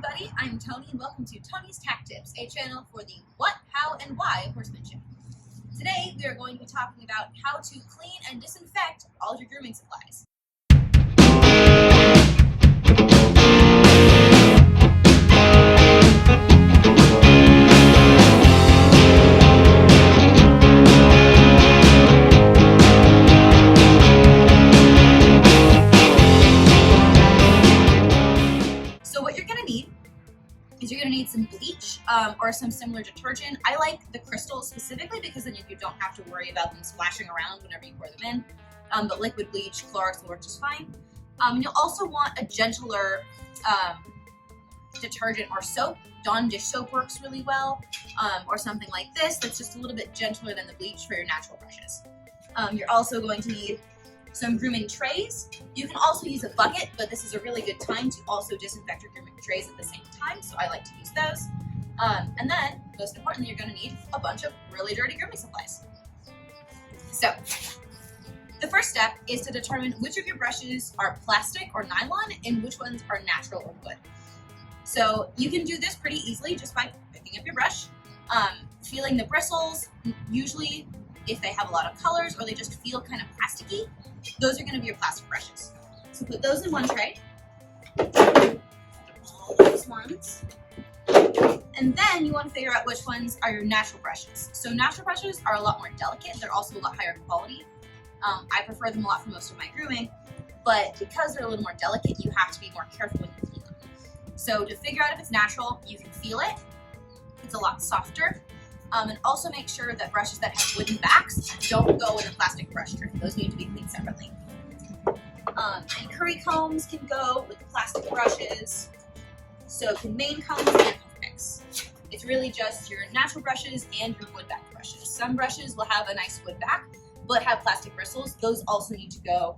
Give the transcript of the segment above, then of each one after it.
everybody, I'm Tony and welcome to Tony's Tack Tips, a channel for the what, how, and why of horsemanship. Today we are going to be talking about how to clean and disinfect all of your grooming supplies. So what you're going to need is you're going to need some bleach or some similar detergent. I like the crystals specifically because then you don't have to worry about them splashing around whenever you pour them in. But liquid bleach, Clorox will work just fine. You'll also want a gentler detergent or soap. Dawn dish soap works really well, or something like this that's just a little bit gentler than the bleach for your natural brushes. You're also going to need some grooming trays. You can also use a bucket, but this is a really good time to also disinfect your grooming trays at the same time, so I like to use those. And then, most importantly, you're going to need a bunch of really dirty grooming supplies. So, the first step is to determine which of your brushes are plastic or nylon and which ones are natural or wood. So, you can do this pretty easily just by picking up your brush, feeling the bristles. Usually, if they have a lot of colors or they just feel kind of plasticky, those are going to be your plastic brushes. So put those in one tray, all those ones, and then you want to figure out which ones are your natural brushes. So natural brushes are a lot more delicate, they're also a lot higher quality. I prefer them a lot for most of my grooming, but because they're a little more delicate, you have to be more careful when you clean them. So to figure out if it's natural, you can feel it, it's a lot softer. And also make sure that brushes that have wooden backs don't go in a plastic brush tray. Those need to be cleaned separately. And curry combs can go with the plastic brushes. So can mane combs and puff picks. It's really just your natural brushes and your wood back brushes. Some brushes will have a nice wood back, but have plastic bristles. Those also need to go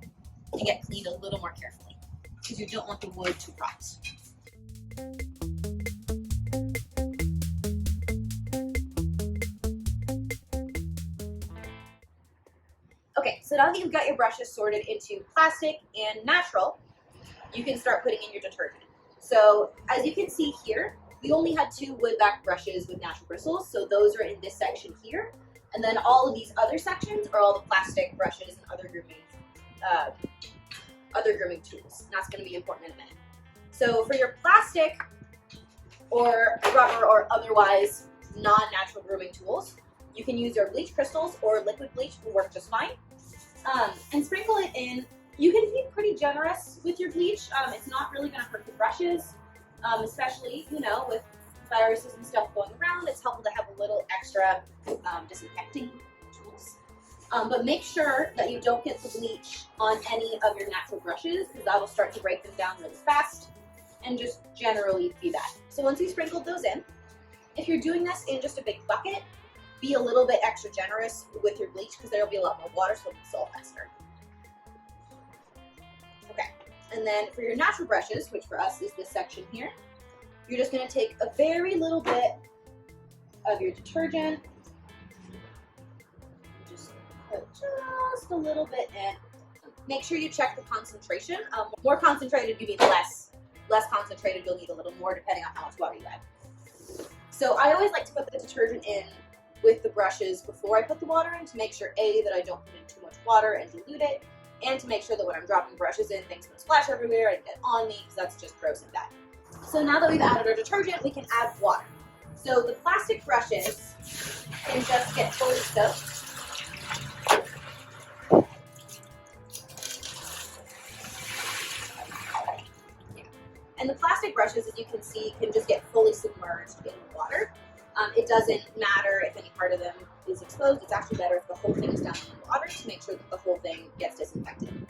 and get cleaned a little more carefully because you don't want the wood to rot. Okay, so now that you've got your brushes sorted into plastic and natural, you can start putting in your detergent. So as you can see here, we only had 2 wood back brushes with natural bristles, so those are in this section here. And then all of these other sections are all the plastic brushes and other grooming tools. And that's going to be important in a minute. So for your plastic or rubber or otherwise non-natural grooming tools, you can use your bleach crystals or liquid bleach will work just fine. And sprinkle it in. You can be pretty generous with your bleach. It's not really going to hurt the brushes, especially, with viruses and stuff going around. It's helpful to have a little extra disinfecting tools. But make sure that you don't get the bleach on any of your natural brushes because that will start to break them down really fast and just generally be bad. So once you sprinkled those in, if you're doing this in just a big bucket, be a little bit extra generous with your bleach because there will be a lot more water, so it'll dissolve faster. Okay, and then for your natural brushes, which for us is this section here, you're just going to take a very little bit of your detergent. Just put just a little bit in. Make sure you check the concentration. More concentrated, you need less. Less concentrated, you'll need a little more depending on how much water you add. So I always like to put the detergent in with the brushes before I put the water in to make sure that I don't put in too much water and dilute it, and to make sure that when I'm dropping brushes in, things don't splash everywhere and get on me because that's just gross and bad. So now that we've added our detergent, we can add water. So the plastic brushes can just get fully soaked. And the plastic brushes, as you can see, can just get fully submerged in water. It doesn't matter if any part of them is exposed. It's actually better if the whole thing is down in water to make sure that the whole thing gets disinfected.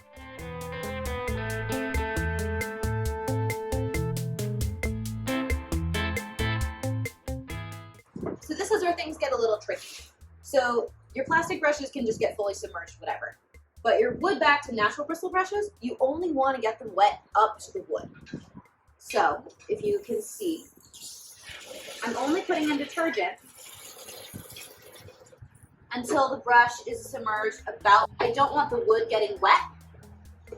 So this is where things get a little tricky. So your plastic brushes can just get fully submerged, whatever. But your wood back to natural bristle brushes, you only want to get them wet up to the wood. So if you can see, I'm only putting in detergent until the brush is submerged about, I don't want the wood getting wet,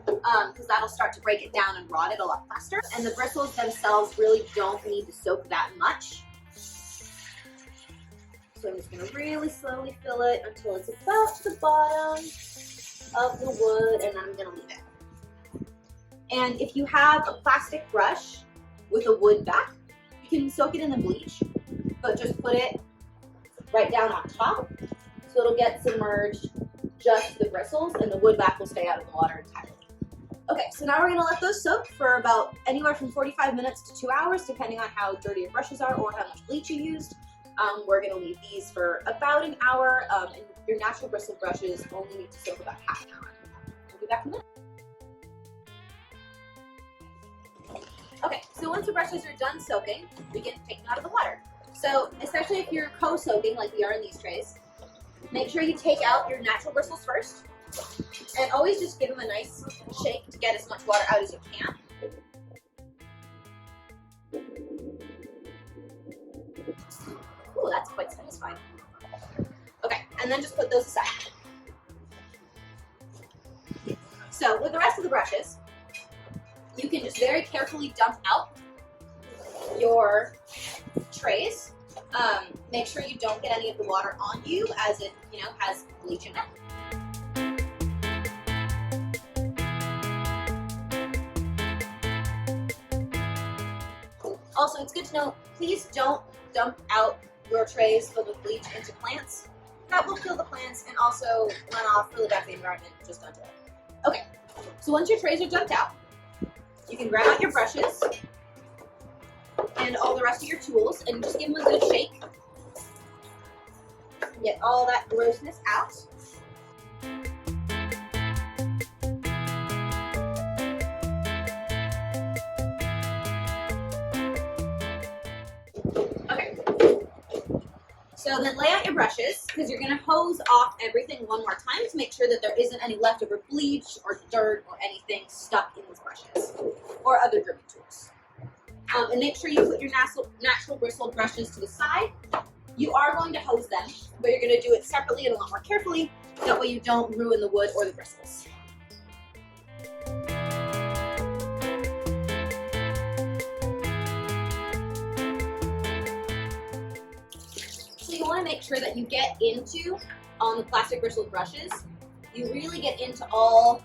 because that'll start to break it down and rot it a lot faster. And the bristles themselves really don't need to soak that much. So I'm just going to really slowly fill it until it's about to the bottom of the wood, and then I'm going to leave it. And if you have a plastic brush with a wood back, you can soak it in the bleach, but just put it right down on top so it'll get submerged, just the bristles, and the wood back will stay out of the water entirely. Okay, so now we're going to let those soak for about anywhere from 45 minutes to 2 hours, depending on how dirty your brushes are or how much bleach you used. We're going to leave these for about an hour, and your natural bristle brushes only need to soak about half an hour. We'll be back in a minute. Okay, so once the brushes are done soaking, we can take them out of the water. So, especially if you're co-soaking like we are in these trays, make sure you take out your natural bristles first, and always just give them a nice shake to get as much water out as you can. Ooh, that's quite satisfying. Okay, and then just put those aside. So with the rest of the brushes, you can just very carefully dump out your trays. Make sure you don't get any of the water on you, as it, has bleach in it. Also, it's good to know, please don't dump out your trays filled with bleach into plants. That will kill the plants and also run off really bad for the environment. Just don't do it. Okay, so once your trays are dumped out, you can grab out your brushes and all the rest of your tools and just give them a good shake. Get all that grossness out. Okay, so then lay out your brushes, because you're going to hose off everything one more time to make sure that there isn't any leftover bleach or dirt or anything stuck in these brushes or other grooming tools. And make sure you put your natural bristled brushes to the side. You are going to hose them, but you're going to do it separately and a lot more carefully. That way you don't ruin the wood or the bristles. So you want to make sure that you get into, on the plastic bristled brushes, you really get into all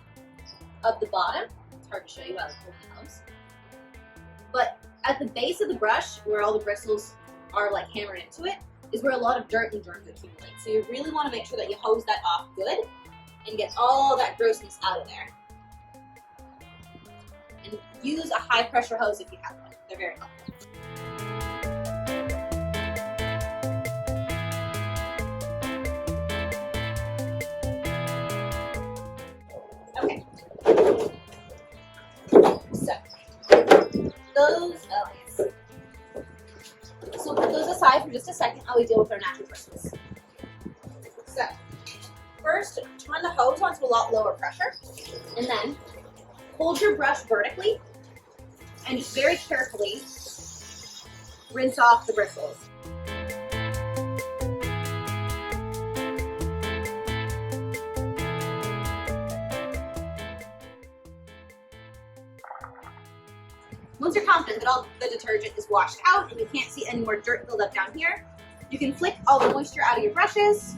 of the bottom. It's hard to show you while I'm holding the hose. But at the base of the brush, where all the bristles are like hammered into it, is where a lot of dirt and germs accumulate. So you really want to make sure that you hose that off good and get all that grossness out of there. And use a high pressure hose if you have one. They're very helpful. Okay. So put those aside for just a second while we deal with our natural bristles. So first, turn the hose onto a lot lower pressure, and then hold your brush vertically and just very carefully rinse off the bristles. Once you're confident that all the detergent is washed out and you can't see any more dirt build up down here, you can flick all the moisture out of your brushes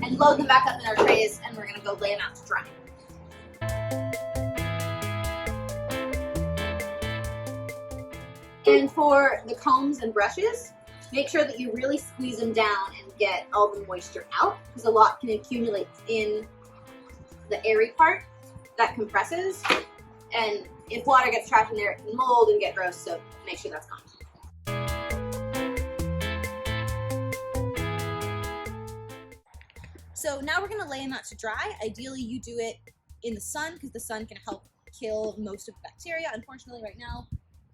and load them back up in our trays, and we're going to go lay them out to dry. And for the combs and brushes, make sure that you really squeeze them down and get all the moisture out, because a lot can accumulate in the airy part that compresses, and if water gets trapped in there, it can mold and get gross, so make sure that's gone. So now we're going to lay them out to dry. Ideally, you do it in the sun, because the sun can help kill most of the bacteria. Unfortunately, right now,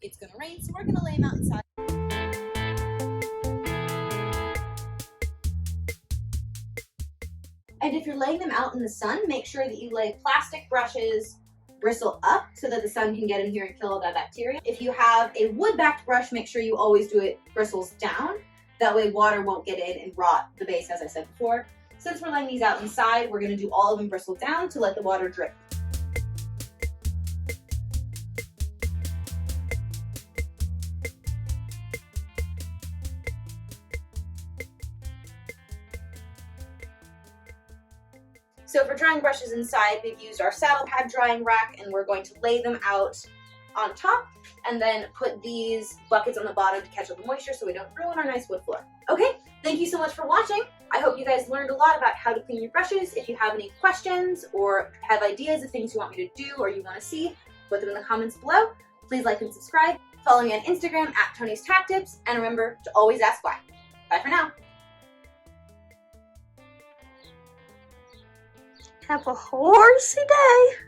it's going to rain, so we're going to lay them out inside. And if you're laying them out in the sun, make sure that you lay plastic brushes bristle up so that the sun can get in here and kill all that bacteria. If you have a wood-backed brush, make sure you always do it bristles down. That way water won't get in and rot the base, as I said before. Since we're laying these out inside, we're going to do all of them bristled down to let the water drip. So for drying brushes inside, we've used our saddle pad drying rack, and we're going to lay them out on top and then put these buckets on the bottom to catch all the moisture so we don't ruin our nice wood floor. Okay, thank you so much for watching. I hope you guys learned a lot about how to clean your brushes. If you have any questions or have ideas of things you want me to do or you want to see, put them in the comments below. Please like and subscribe. Follow me on Instagram at Tony's Tack Tips, and remember to always ask why. Bye for now. Have a horsey day.